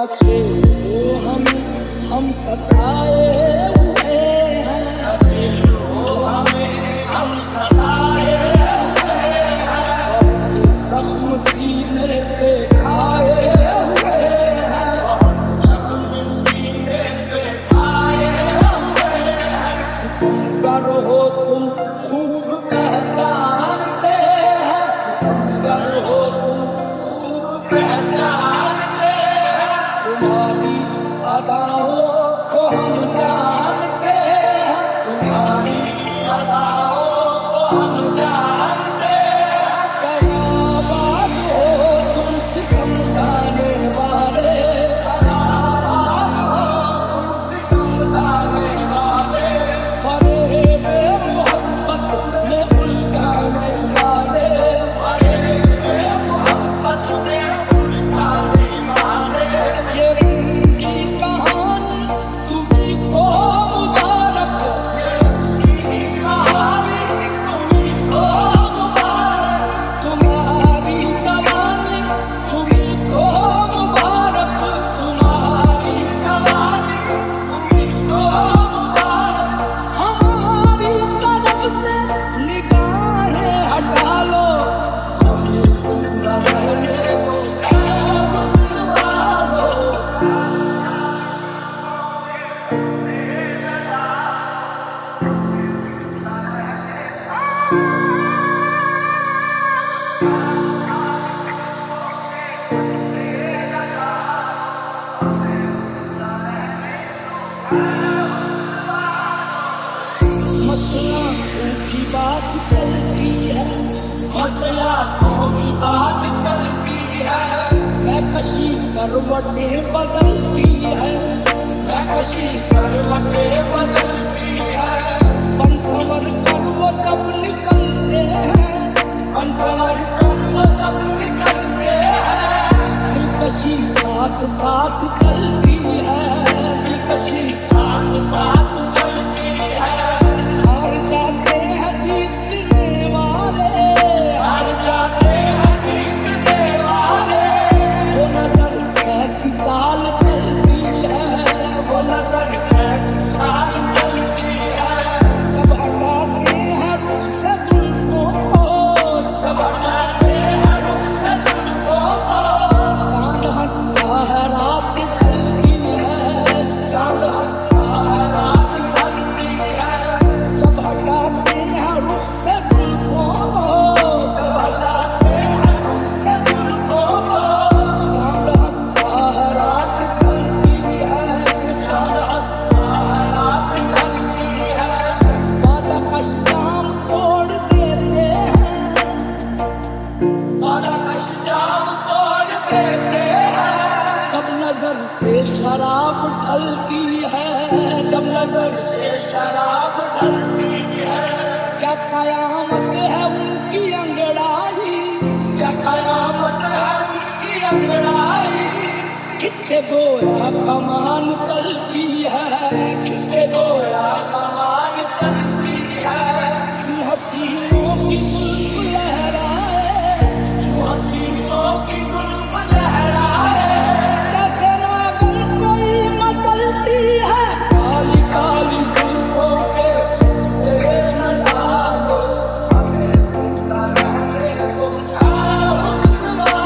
साचे हो हम सताए हुए हैं, साचे हो हम सताए हुए हैं, जख्म सीने पे खाए हुए हैं, जख्म सीने पे खाए हुए हैं। सितमगर हो तुम खूब पहचानते हैं, सितमगर हो तुम खूब पहचानते हैं, तुम्हारी अदाओं को हम जानते हैं, तुम्हारी अदाओं को हम जानते हैं। कराबाद हो तुम सितम ढाने वाले, कराबाद हो तुम सितम ढाने वाले, फरेब मोहब्बत में उलझाने वाले, फरेब मोहब्बत में उलझाने वाले। ये रंग की कहानी तुम्हीं को मुबारक, ये रंग की कहानी तुम्हीं को मुबारक, तुम्हारी जवानी तुम्हीं को मुबारक, तुम्हारी जवानी तुम्हीं को मुबारक। हमारी तरफ से निगाहें हटा लो, हमें जिंदा रहने को मुस्कुरा दो। मसलाओं की बात चलती है, मसलाओं की बात चलती है, मैं कशी करवटें बदलती है, मैं कशी करवटें बदलती है। बन संवर कर वो जब निकलते हैं, बन संवर कर वो जब निकलते हैं, दिलकशी साथ साथ चलती है, दिलकशी साथ साथ चलती है। हार जाते हैं जीतने वाले, हार जाते हैं जीतने वाले। वो नजर कैसी चाल चलती है, वो नजर कैसी चाल चलती है। जब हटाते हैं रुख से जुल्फों को, जब हटाते हैं रुख से जुल्फों को, चांद हंसता है रात ढलती है, चांद हंसता है रात ढलती है। जब हटाते हैं रुख से जुल्फों को, जब हटाते हैं रुख से जुल्फों को, चांद हंसता है रात ढलती है, चांद हंसता है रात ढलती है। बालाकश जाम तोड़ देते हैं, बालाकश जाम तोड़ देते हैं। जब नजर से शराब ढलती है, जब नजर से शराब ढलती है। क्या कयामत है उनकी अंगड़ाई, क्या कयामत है उनकी अंगड़ाई। खिंच के गोया कमान चलती है, खिंच के गोया कमान चलती है। यूं हसीनों की जुल्फ लहराए, यूं हसीनों की जुल्फ लहराए। जैसे रागन कोई मचलती है, काली काली जुल्फों पे तेरे नज़ारों, हमें जिंदा रहने को मुस्कुरा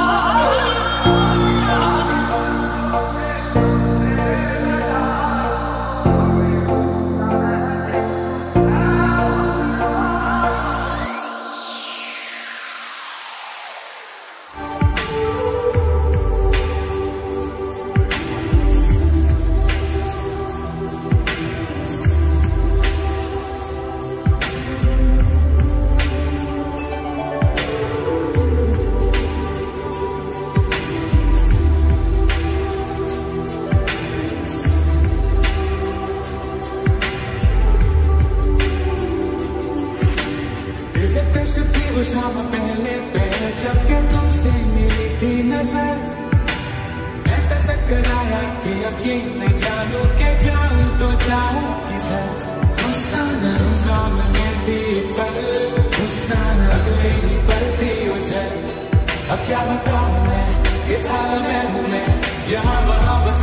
वो शाम पहले जब के तुमसे मिली थी नजर, ऐसा चक्कर आया कि अब ये न जानू के जाऊं तो जाऊं किधर। गुस्सा न सामने थी पर गुस्सा न अगले ही पर थी उछल। अब क्या बताऊं मैं किस हाल में हूँ मैं, यहाँ वहाँ बस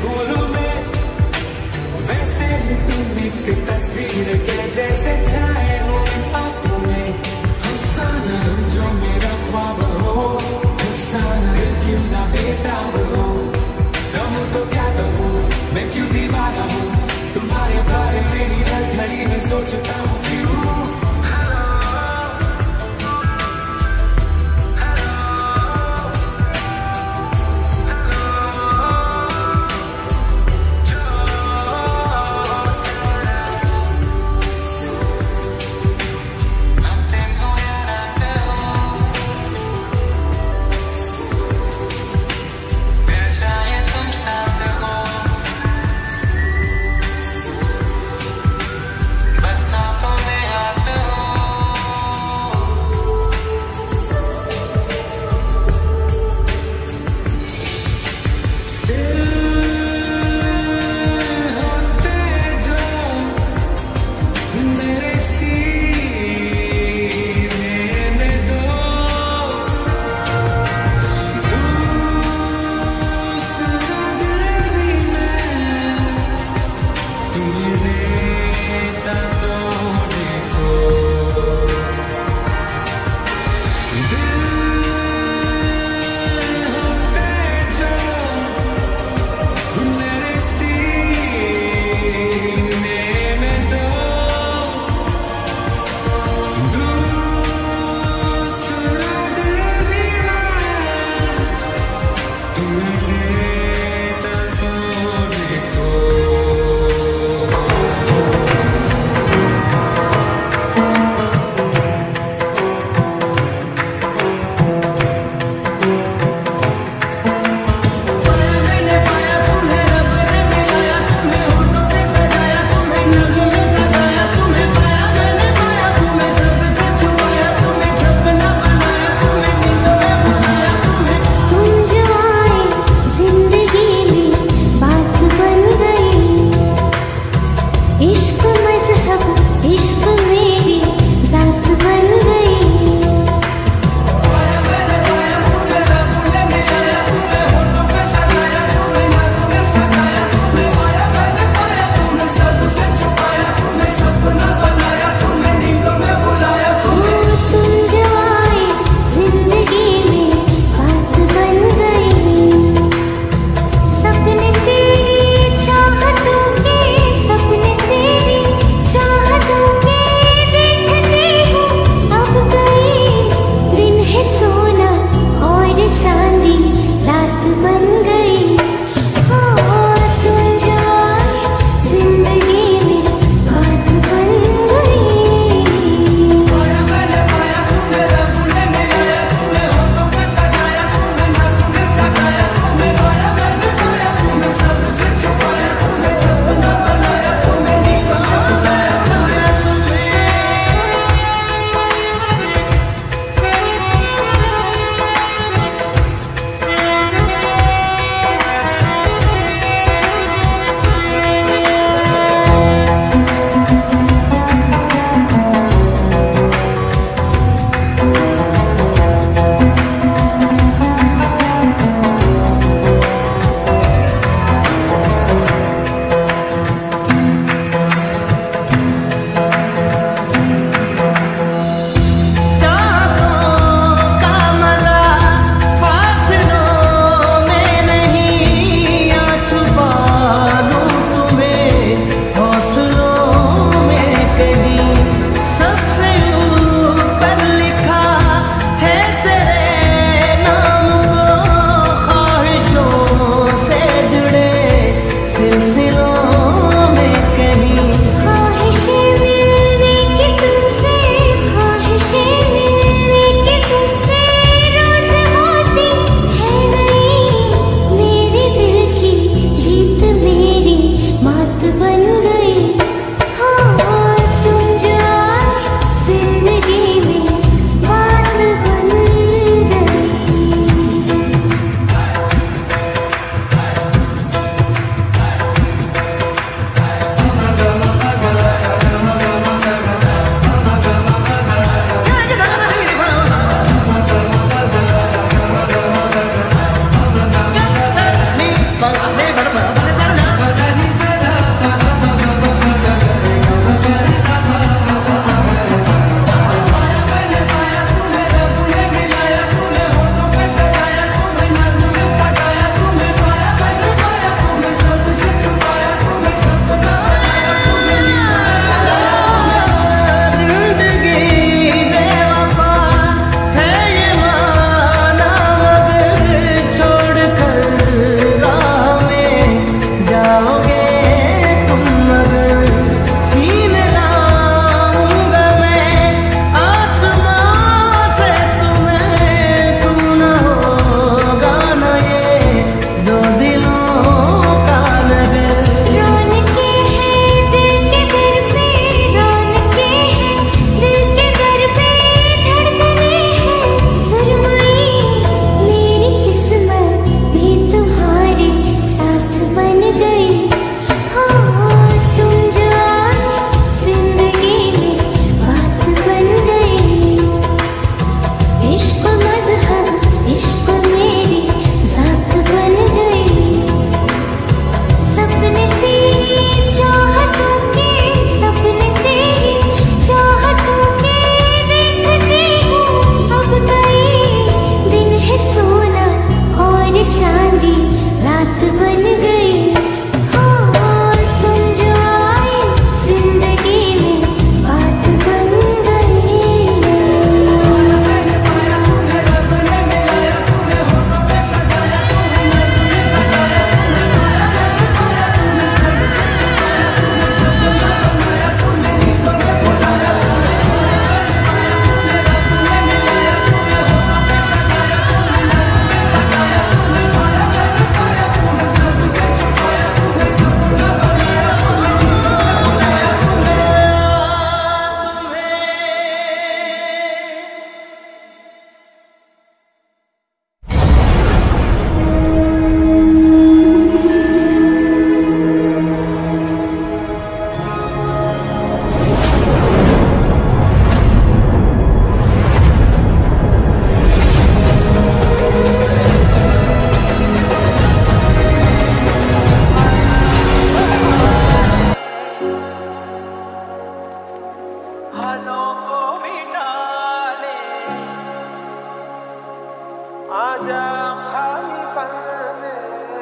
फूलों में, वैसे ही तुम एक तस्वीर के जैसे छाए हो आंखों में। अफसाना जो मेरा ख्वाब हो, अफसाना दिल क्यों ना बेताब हो। कहूँ तो क्या कहूँ, मैं क्यों दीवाना हूँ, तुम्हारे बारे में ही हर घड़ी में सोचता हूँ क्यों।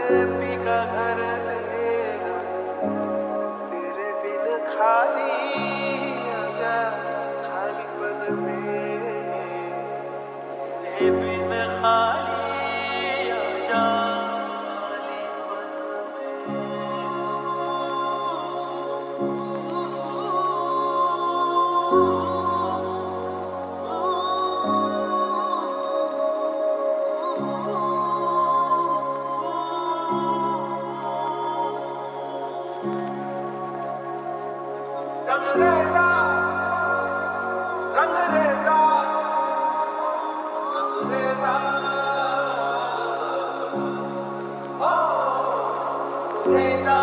पी का घर तेरा, तेरे बिन खाली आजा खाली पन में, तेरे बिन खाली आजा खाली पन रंगरेज़ा रंगरेज़ा रंगरेज़ा ओ रेज़ा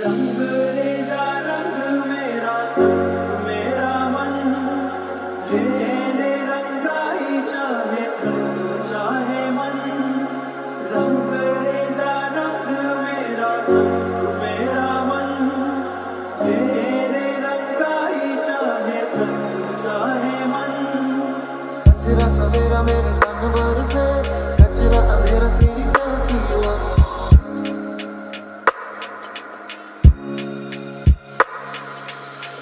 रंगरेज़ा रंग मेरा मन, तेरे रंगाई चाहे तन चाहे मन। रंगरेज़ा रंग मेरा मन, तेरे रंगाई चाहे तन चाहे मन। सजरा सवेरा मेरे तन भर से, कचरा अंधेरा तेरी चलती हो।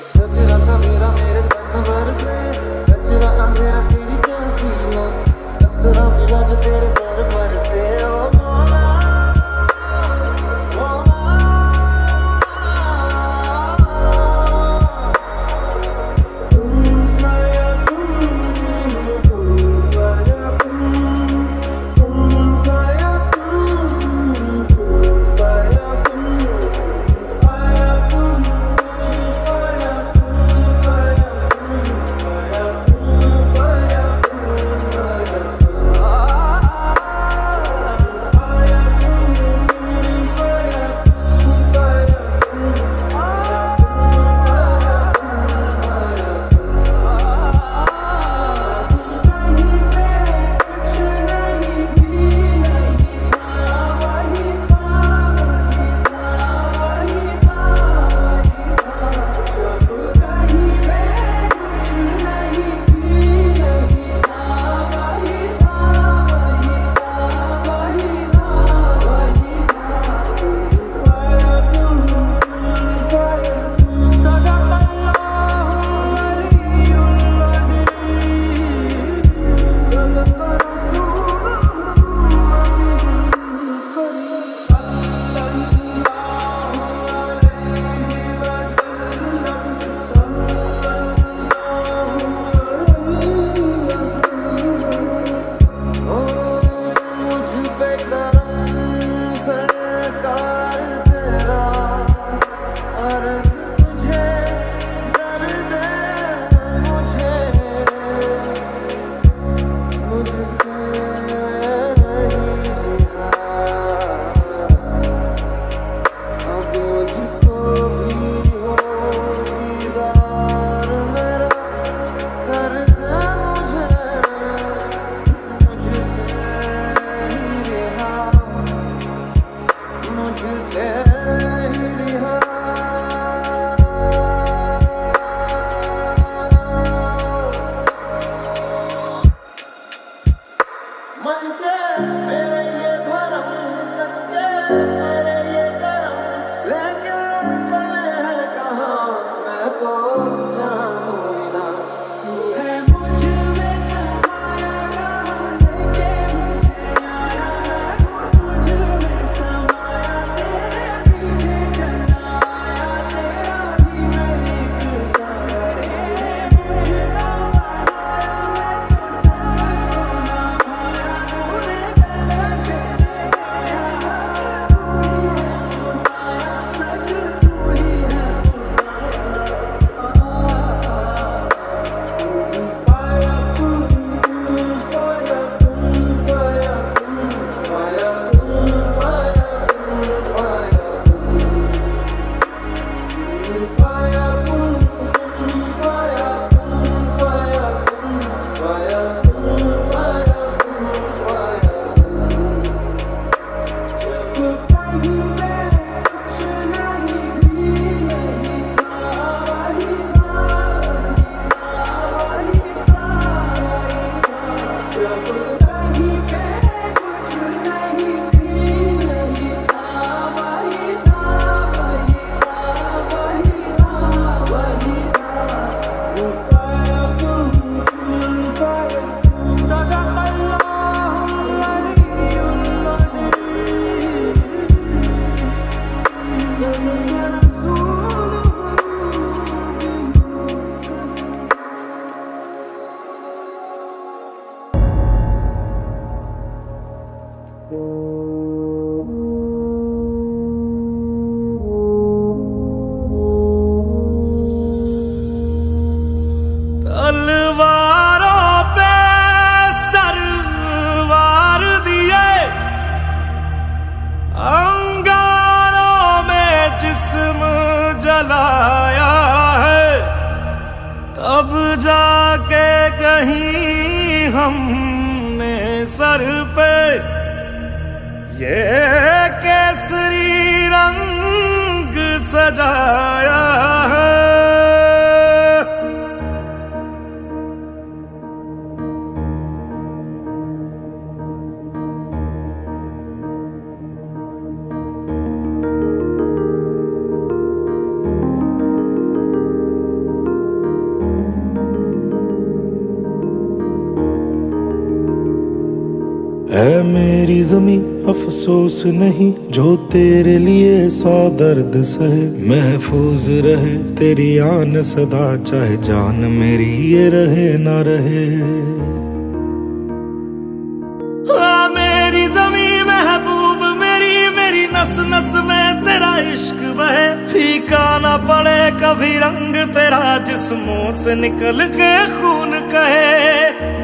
सजरा सवेरा मेरे तन भर से, कचरा अंधेरा तेरी चलती हो। पत्थरा मिला जो तेरे दर पर से, ओ मौला मौला। तुम फाया तुम फाया तुम फाया मन के मेरे ये भरम कच्चे मेरे ये करम लेके चले हैं कहाँ मैं तो जानू ही ना। तू है मुझ में समाया कहाँ लेके मुझे आया मैं तुझ में समाया तेरे पीछे चला आया तेरा भी मैं एक साया तेरे मुझे समाया तलवारों पे सरवार दिए अंगारों में जिस्म जलाया है तब जाके कहीं हमने सर पे ये केसरी रंग सजाया है। है मेरी ज़मीं अफसोस नहीं जो तेरे लिए 100 दर्द सहे महफूज रहे तेरी आन सदा चाहे जान मेरी ये रहे ना रहे। हाँ मेरी ज़मीं महबूब मेरी मेरी नस नस में तेरा इश्क बहे फीका ना पड़े कभी रंग तेरा जिस्मों से निकल के खून कहे।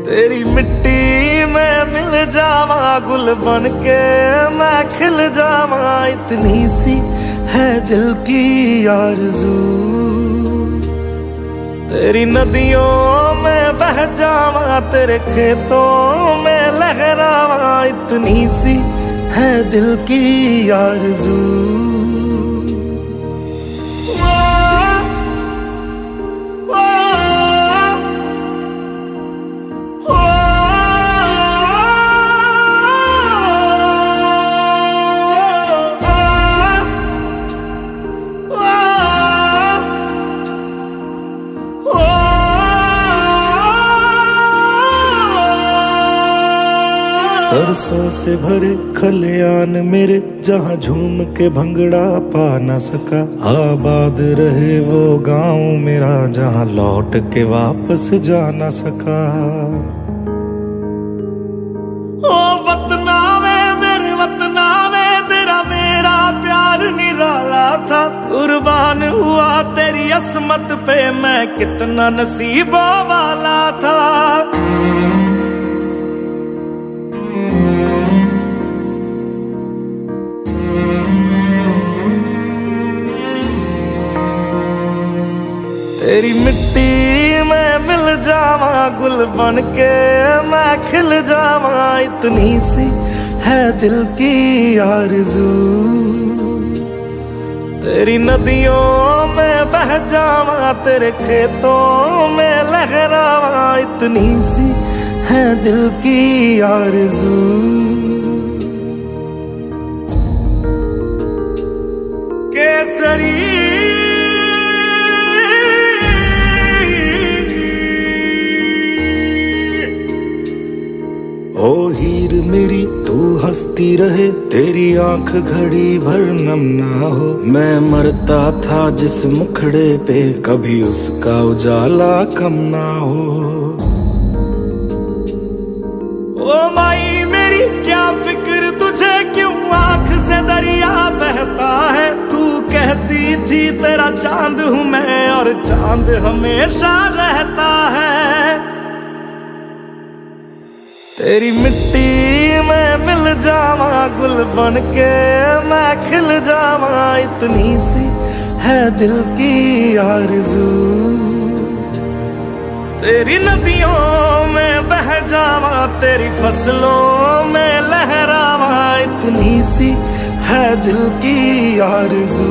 तेरी मिट्टी में मिल जावा गुल बन के मैं खिल जावा इतनी सी है दिल की आरज़ू। तेरी नदियों में बह जावा तेरे खेतों में लहरावा इतनी सी है दिल की आरज़ू। सरसों से भरे खलियान मेरे जहाँ झूम के भंगड़ा पा न सका आबाद रहे वो गांव मेरा जहाँ लौट के वापस जा न सका। ओ वतना में मेरे वतना में तेरा मेरा प्यार निराला था कुर्बान हुआ तेरी असमत पे मैं कितना नसीबों वाला था। तेरी मिट्टी में मिल जावा गुल बन के मैं खिल जावा इतनी सी है दिल की आरज़ू। तेरी नदियों में बह जावा, तेरे खेतों में लहरावा, इतनी सी है दिल की आरज़ू। केसरी ओ हीर मेरी तू हंसती रहे, तेरी आंख घड़ी भर नम ना हो। मैं मरता था जिस मुखड़े पे, कभी उसका उजाला कम ना हो। ओ माई मेरी क्या फिक्र तुझे, क्यों आंख से दरिया बहता है। तू कहती थी तेरा चांद हूं मैं, और चांद हमेशा रहता है। तेरी मिट्टी में मिल जावा, गुल बन के मैं खिल जावा, इतनी सी है दिल की आरज़ू। तेरी नदियों में बह जावा, तेरी फसलों में लहरावा, इतनी सी है दिल की आरज़ू।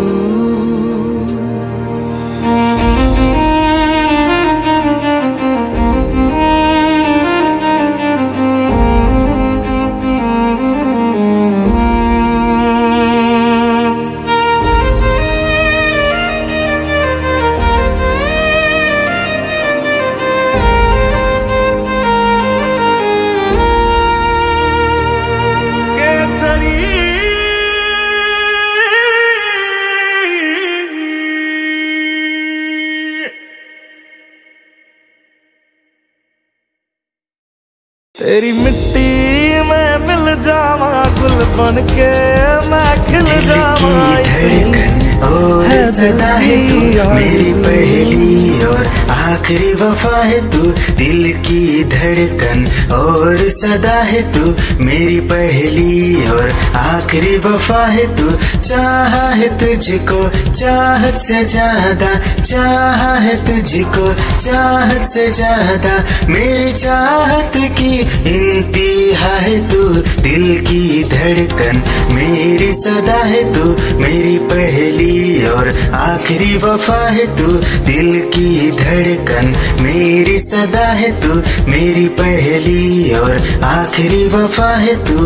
तेरी मिट्टी में मिल जावा, गुल बन के मैं खिल जावा, और सदा है तू मेरी पहली और आखिरी वफा है तू, दिल की धड़कन और सदा है तू मेरी पहली और आखिरी वफा है तू। चाहा है तुझको चाहत से ज्यादा, चाहा है तुझको चाहत से ज्यादा, मेरी चाहत की इंतहा है तू, दिल की धड़कन मेरी सदा है तू मेरी पहली और आखिरी वफा है तू, दिल की धड़कन मेरी सदा है तू मेरी पहली और आखिरी वफा है तू।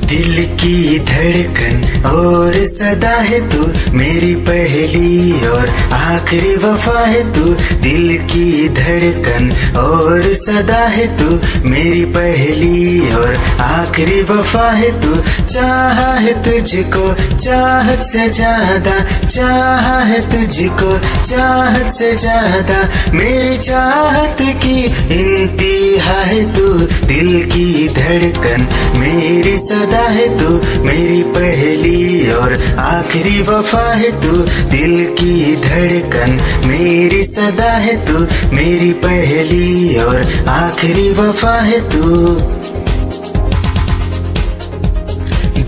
दिल की धड़कन और सदा है तू मेरी पहली और आखिरी वफा है तू, दिल की धड़कन और सदा है तू मेरी पहली और आखिरी वफा है तू। चाहा है तुझको चाहत से ज्यादा, चाहा है तुझको चाहत से ज्यादा, मेरी चाहत की इंतहा है तू, दिल की धड़कन मेरी सदा है तू मेरी पहली और आखिरी वफा है तू, दिल की धड़कन मेरी सदा है तू मेरी पहली और आखिरी वफा है तू।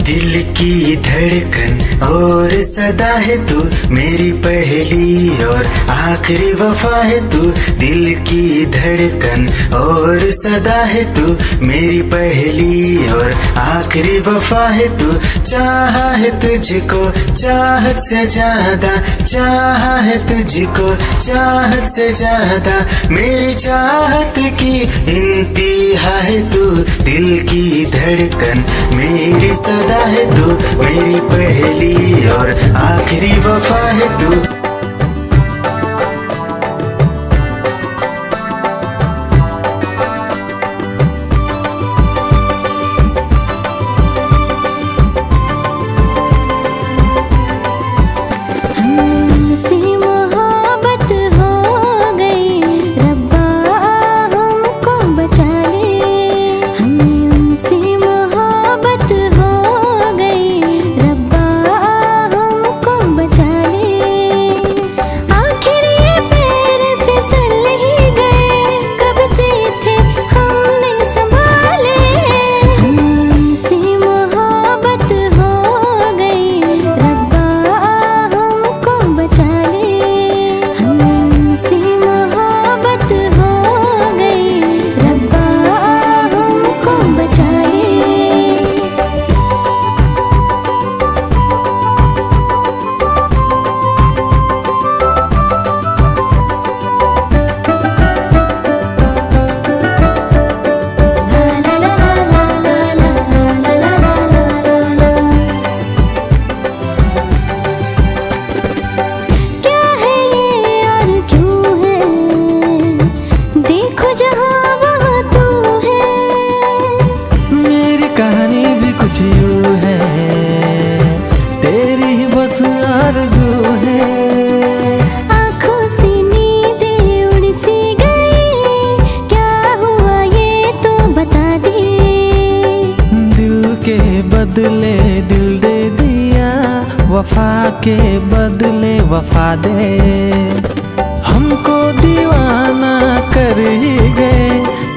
दिल की धड़कन और सदा है तू मेरी पहली और आखिरी वफा है तू, दिल की धड़कन और सदा है तू मेरी पहली और आखिरी वफा है तू। चाहा है तुझको चाहत से ज्यादा, चाहा है तुझको चाहत से ज्यादा, मेरी चाहत की इंतहा है तू, दिल की धड़कन मेरी सदा है तू मेरी पहली और आखिरी वफा है तू। रब्बा हमको बचा ले। कहानी भी कुछ यूं है, तेरी ही बस आरज़ू है। आँखों से नींदें उड़ सी गई, क्या हुआ ये तो बता दे। दिल के बदले दिल दे दिया, वफा के बदले वफा दे। हमको दीवाना कर ही गए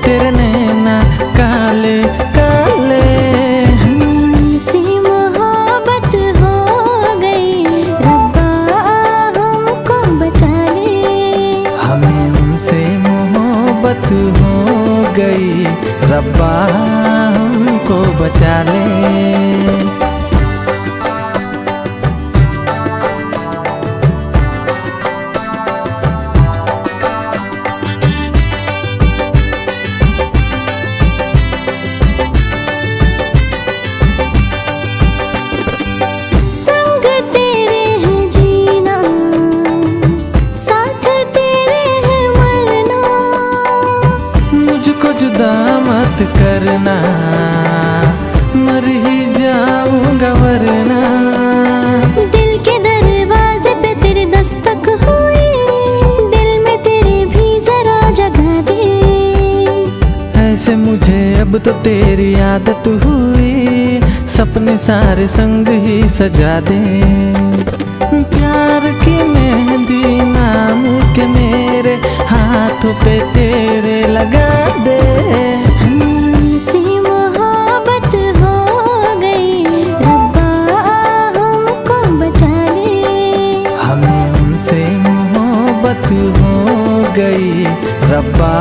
तेरे नैना काले काले। हमसे मोहब्बत हो गई, रब्बा हमको बचा ले। हमें उनसे मोहब्बत हो गई, रब्बा हमको बचा ले। संग तेरे है जीना, साथ तेरे है मरना। मुझको जुदा मत करना, मर ही जाऊंगा वरना। दिल के दरवाजे पे तेरे दस्तक हुई, दिल में तेरे भी जरा जगह दे। ऐसे मुझे अब तो तेरी आदत हुई, सपने सारे संग ही सजा दे। प्यार की मेहंदी नाम के मेरे हाथों पे तेरे लगा दे। हमसे मोहब्बत हो गई, रब्बा हमको बचा ले। हमें उनसे मोहब्बत हो गई, रब्बा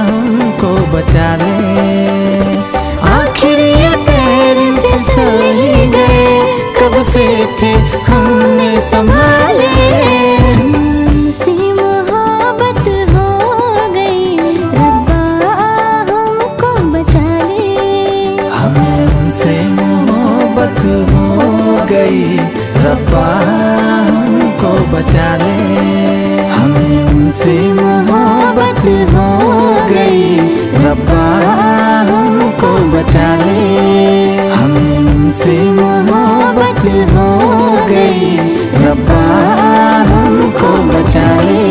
हमको बचा ले। आखिर ये पैर फिसल ही गए, कब से थे हमने संभाले। हमसे मोहब्बत हो गई, रब्बा हमको बचा ले। हमें उनसे मोहब्बत हो गई, रब्बा हमको बचा ले। हमें उनसे मोहब्बत हो गई, रब्बा हमको बचा ले। हमें उनसे मोहब्बत हो गई, रब्बा हमको बचा ले।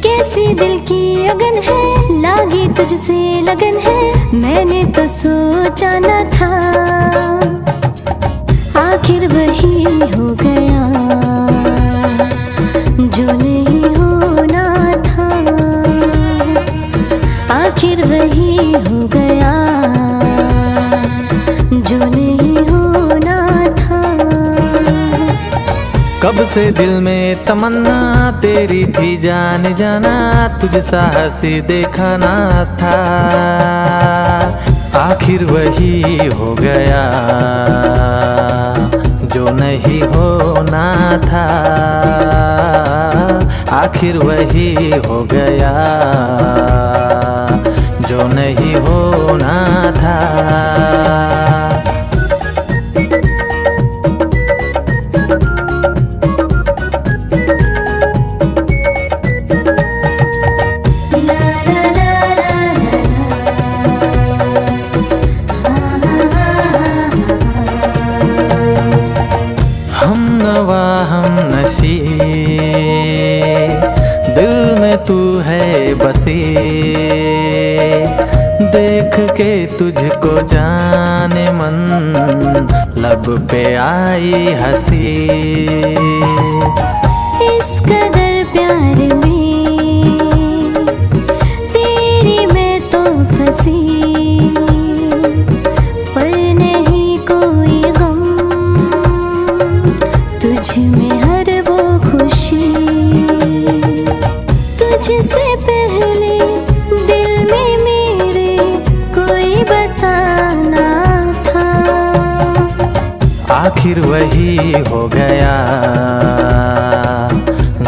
कैसी दिल की अगन है, लागी तुझसे लगन है। मैंने तो सोचा न था, आखिर वही हो गया जो नहीं होना था। आखिर वही हो गया जो नहीं होना था। कब से दिल में तमन्ना तेरी थी जाने जाना, तुझ साहसी देखा ना था। आखिर वही हो गया जो नहीं होना था। आखिर वही हो गया जो नहीं होना था। दिल में तू है बसी, देख के तुझको जाने मन लब पे आई हंसी। इस कदर प्यार में तेरी मैं तो फंसी, पर नहीं कोई गम तुझ में हर वो खुशी। तुझसे पहले दिल में मेरे कोई बसाना था। आखिर वही हो गया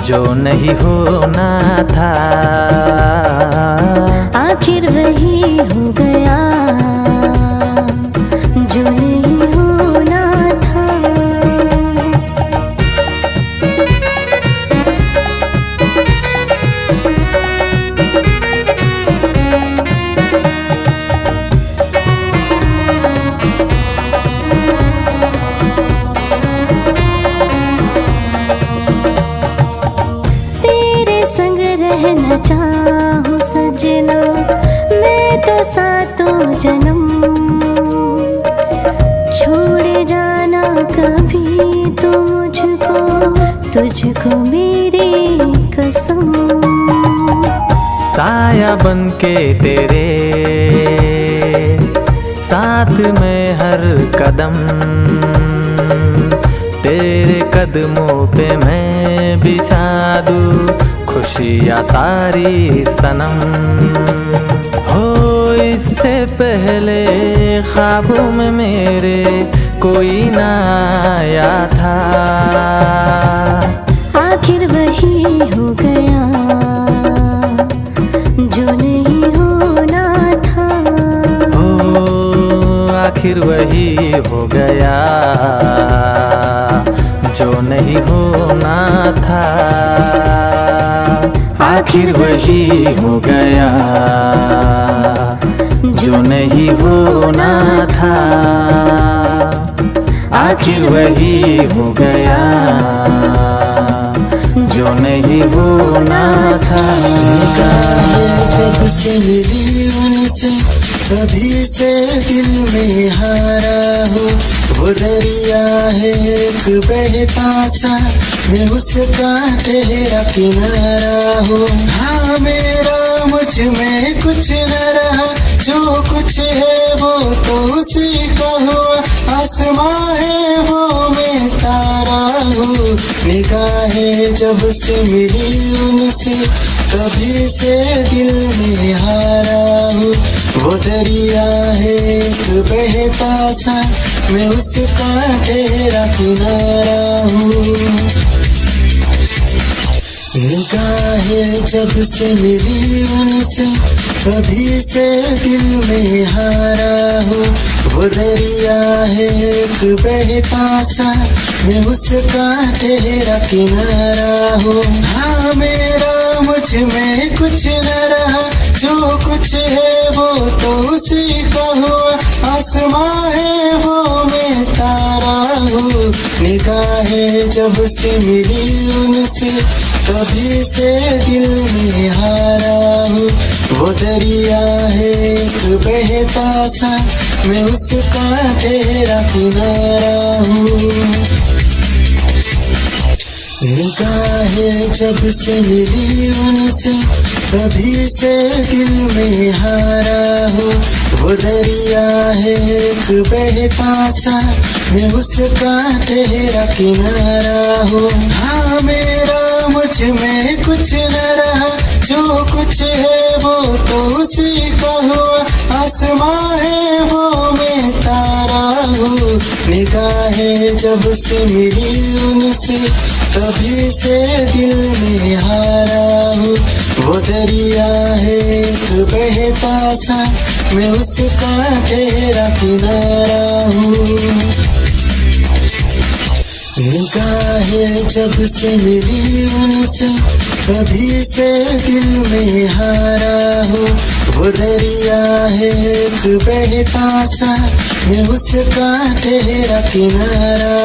जो नहीं होना था। आखिर वही हो गया जो नहीं होना सातों जन्म। छोड़ जाना कभी तू मुझको, तुझको मेरी कसम। साया बन के तेरे साथ में हर कदम, तेरे कदमों पे मैं बिछा दूं खुशियाँ सारी सनम। हो इससे पहले ख्वाबों में मेरे कोई ना आया था, आखिर वही हो गया जो नहीं होना था। ओ आखिर वही हो गया जो नहीं होना था, आखिर वही हो गया जो नहीं होना था, आखिर वही हो गया जो नहीं होना था। जब से मिली उनसे तभी से दिल में हारा हो, वो दरिया है एक बहता सा, मैं उसका ठहरा किनारा हो। हाँ मेरा मुझ में कुछ न रहा, जो कुछ है वो तो उसी का हुआ। आसमां है वो मैं तारा हूँ, निगाहें जब से मिली उनसे तभी से दिल में हारा हूँ। वो दरिया है एक बहता सा, मैं उसका ठहरा किनारा हूँ। निगाहें जब से मिली उनसे तभी से दिल में हारा हूँ। वो दरिया है एक बहता सा, मैं उसका ठहरा किनारा हूँ। हाँ मेरा मुझ में कुछ न रहा, जो कुछ है वो तो उसी का हुआ। आसमां है वो मैं तारा हूँ, निगाहें जब से मिली उनसे तभी से दिल में हारा हूँ। वो दरिया है एक बहता सा, मैं उसका ठहरा किनारा हूँ। निगाहें जब से मिली उनसे तभी से दिल में हारा हूँ। वो दरिया है एक बहता सा, मैं उसका ठहरा किनारा हूँ। हाँ मेरा मुझ में कुछ न रहा, जो कुछ है वो तो उसी का हुआ। आसमां है वो मैं तारा हूँ, निगाहें जब से मिली उनसे तभी से दिल में हारा हूँ। वो दरिया है एक बहता सा, मैं उसका ठहरा किनारा हूँ। निगाहें जब से मिली उनसे तभी से दिल में हारा हूँ। वो दरिया है एक बहता सा, मैं उसका ठहरा किनारा